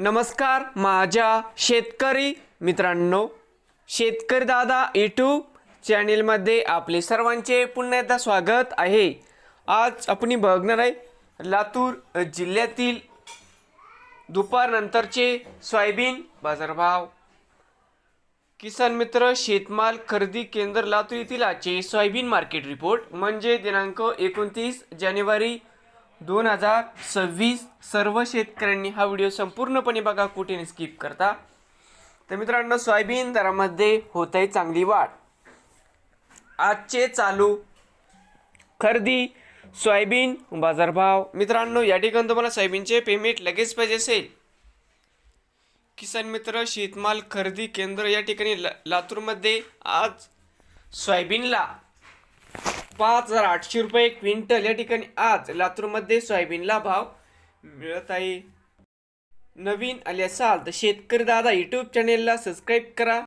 नमस्कार माझ्या शेतकरी मित्रांनो, शेतकरी दादा यूट्यूब चॅनेलमध्ये आपले सर्वांचे पुन्हा एकदा स्वागत आहे। आज आपण बघणार आहे लातूर जिल्ह्यातील दुपारनंतरचे सोयाबीन बाजारभाव। किसान मित्र शेतमाल खरेदी केंद्र लातूर येथील आजचे सोयाबीन मार्केट रिपोर्ट म्हणजे दिनांक 29 जानेवारी 2026। सर्व शेतकऱ्यांनी हा व्हिडिओ संपूर्णपणे बघा, कुठे स्किप करता। तर मित्रांनो, सोयाबीन दरामध्ये होत आहे चांगली वाढ। आजचे चालू खरेदी सोयाबीन बाजारभाव। मित्रांनो, या ठिकाणी तुम्हाला सोयाबीनचे पेमेंट लगेच पाहिजे असेल, किसान मित्र शेतमाल खरेदी केंद्र या ठिकाणी लातूरमध्ये आज सोयाबीनला 5800 रुपये क्विंटल या ठिकाणी आज लातूरमध्ये सोयाबीनला भाव मिळत आहे। नवीन आले असाल तर शेतकरी दादा यूट्यूब चॅनेलला सबस्क्राईब करा,